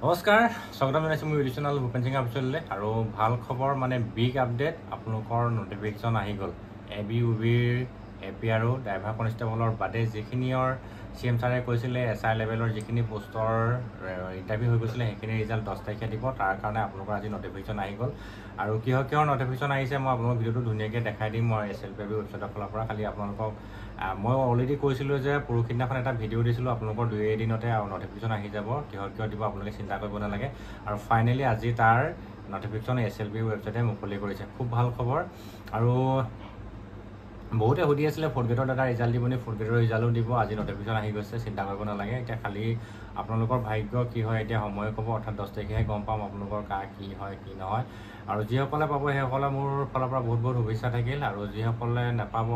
নমস্কাৰ স্বাগতম জনাইছোঁ মোৰ ইউটিউব চেনেল ভূপেন সিং অফিচিয়েললৈ আৰু ভাল খবৰ মানে বিগ আপডেট আপোনালোকৰ নটিফিকেশ্যন আহি গ'ল ABUBৰ APRO ড্ৰাইভাৰ কনষ্টেবলৰ বাদে যিখিনিৰ CM ছাৰে কৈছিলে SI লেভেলৰ যিখিনি পোষ্টৰ ইণ্টাৰভিউ হৈ গৈছিলে সেইখিনি ৰিজাল্ট 10 তাৰিখে দিব তাৰ কাৰণে আপোনালোকৰ আজি নটিফিকেশ্যন আহি গ'ল আৰু কিহৰ নটিফিকেশ্যন আহিছে মই আপোনালোকক ভিডিঅ'টো ধুনীয়াকৈ দেখাই দিম মই SLPB ৱেবছাইটৰ ফালৰ পৰা খালি আপোনালোকক মই অলৰেডি কৈছিলোঁ যে পৰহিদিনাখন এটা ভিডিঅ' দিছিলোঁ আপোনালোকৰ 2 দিনতে আৰু নটিফিকেশ্যন আহি যাব কিহৰ দিব আপোনালোকে চিন্তা কৰিব নালাগে আৰু ফাইনেলি আজি তাৰ নটিফিকেশ্যন SLPB ৱেবছাইটে মুকলি কৰিছে খুব ভাল খবৰ আৰু বহুতে সুধি আছিলে ফৰ্থ গ্ৰেডৰ এটা ৰিজাল্ট দিব নি ফৰ্থ গ্ৰেডৰ ৰিজাল্টো দিব আজি নটিফিকেশ্যন আহি গৈছে চিন্তা কৰিব নালাগে এতিয়া খালি আপোনালোকৰ ভাগ্য কি হয় এতিয়া সময় ক'ব অৰ্থাৎ 10 তাৰিখেহে গম পাম আপোনালোকৰ কি হয় কি নহয় আৰু যিসকলে পাব সেইসকলে মোৰ ফালৰ পৰা বহুত শুভেচ্ছা থাকিল আৰু যিসকলে নাপাব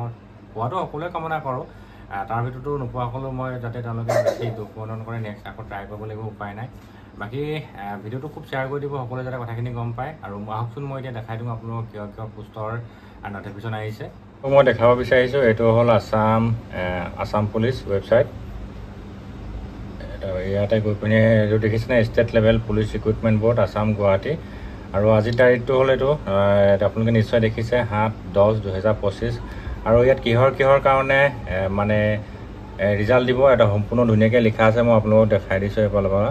পোৱাটো সকলোৱে কামনা কৰোঁ তাৰ ভিতৰতো নোপোৱাসকলেও মই যাতে তেওঁলোকে বেছি দুখ মনন কৰে নেক্সট আকৌ ট্ৰাই কৰিব লাগিব উপায় নাই বাকী ভিডিঅ'টো খুব শ্বেয়াৰ কৰি দিব সকলোৱে যাতে কথাখিনি গম পায় আৰু আহকচোন মই এতিয়া দেখাই দিওঁ আপোনালোকক কিয় পোষ্টৰ নটিফিকেশ্যন আহিছে মই দেখাব বিচাৰিছোঁ এইটো হ'ল আসাম পুলিচ ৱেবছাইট ইয়াতে গৈ পিনে এইটো দেখিছেনে state level police recruitment board Assam Guwahati আৰু আজিৰ তাৰিখটো হ'ল এইটো আপোনালোকে নিশ্চয় দেখিছে 7/10/2025 আৰু ইয়াত কিহৰ কাৰণে মানে ৰিজাল্ট দিব এটা সম্পূৰ্ণ ধুনীয়াকৈ লিখা আছে মই আপোনালোকক দেখাই দিছোঁ এইফালৰ পৰা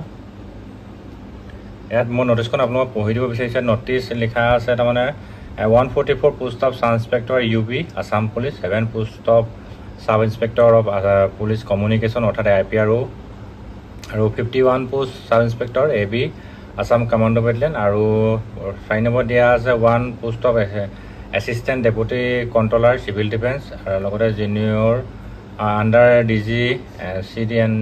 ইয়াত মই নটিছখন আপোনালোকক পঢ়ি দিব বিচাৰিছোঁ নটিছ লিখা আছে তাৰমানে 144 post off sub inspector UB Assam police 7 post off sub inspector of police communication অৰ্থাৎ APRO আৰু 51 post sub inspector AB Assam commando battalion আৰু 4 নম্বৰ দিয়া আছে 1 post off assistant deputy controller civil defence আৰু লগতে junior under DG CDN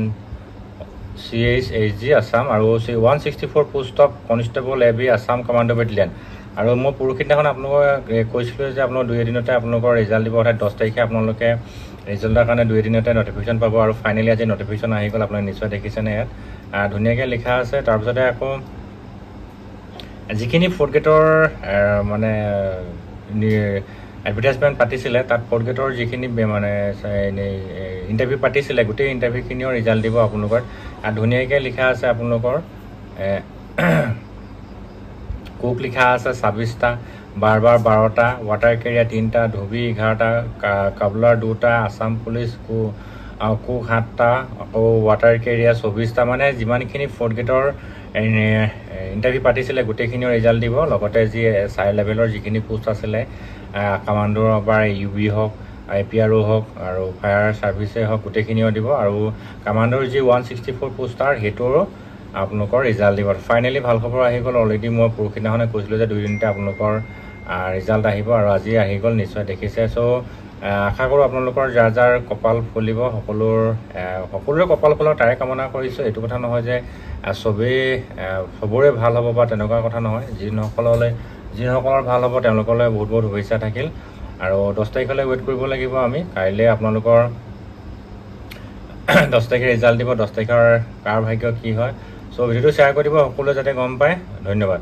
CHHG Assam আৰু 164 post off constable AB Assam commando battalion আৰু মই পৰহিদিনাখন আপোনালোকক কৈছিলোঁ যে আপোনালোকৰ 2 দিনতে আপোনালোকৰ ৰিজাল্ট দিব অৰ্থাৎ 10 তাৰিখে আপোনালোকে ৰিজাল্টৰ কাৰণে 2 দিনতে নটিফিকেশ্যন পাব আৰু ফাইনেলি আজি নটিফিকেশ্যন আহি গ'ল আপোনালোকে নিশ্চয় দেখিছেনে ইয়াত ধুনীয়াকৈ লিখা আছে তাৰপিছতে আকৌ যিখিনি ফৰ্থ গ্ৰেডৰ মানে এডভাৰটাইজমেণ্ট পাতিছিলে তাত ফৰ্থ গ্ৰেডৰ যিখিনি মানে ইণ্টাৰভিউ পাতিছিলে গোটেই ইণ্টাৰভিউখিনিও ৰিজাল্ট দিব আপোনালোকৰ ধুনীয়াকৈ লিখা আছে আপোনালোকৰ কুক লিখা আছে 26টা বাৰবাৰ 12টা ৱাটাৰ কেৰিয়াৰ 3টা ধুবি 11টা কাবলাৰ 2টা আসাম পুলিচ কুক 7টা আকৌ ৱাটাৰ কেৰিয়াৰ 24টা মানে যিমানখিনি ফৰ্থ গ্ৰেডৰ ইণ্টাৰভিউ পাতিছিলে গোটেইখিনিও ৰিজাল্ট দিব লগতে যি SI লেভেলৰ যিখিনি পোষ্ট আছিলে কমাণ্ডোৰ বা UB হওক APRO হওক আৰু ফায়াৰ ছাৰ্ভিচে হওক গোটেইখিনিও দিব আৰু কমাণ্ডোৰ যি 164 পোষ্টাৰ সেইটোৰো আপোনালোকৰ ৰিজাল্ট দিব ফাইনেলি ভাল খবৰ আহি গ'ল অলৰেডি মই পৰহিদিনাখনে কৈছিলোঁ যে 2 দিনতে আপোনালোকৰ ৰিজাল্ট আহিব আৰু আজি আহি গ'ল নিশ্চয় দেখিছে চ' আশা কৰোঁ আপোনালোকৰ যাৰ কপাল ফুলিব সকলোৰে কপাল ফুলক তাৰে কামনা কৰিছোঁ এইটো কথা নহয় যে চবৰে ভাল হ'ব বা তেনেকুৱা কথা নহয় যিসকলৰ ভাল হ'ব তেওঁলোকলৈ বহুত শুভেচ্ছা থাকিল আৰু 10 তাৰিখলৈ ৱেইট কৰিব লাগিব আমি কাইলৈ আপোনালোকৰ 10 তাৰিখে ৰিজাল্ট দিব 10 তাৰিখৰ কাৰ ভাগ্য কি হয় চ' ভিডিঅ'টো শ্বেয়াৰ কৰি দিব সকলোৱে যাতে গম পায় ধন্যবাদ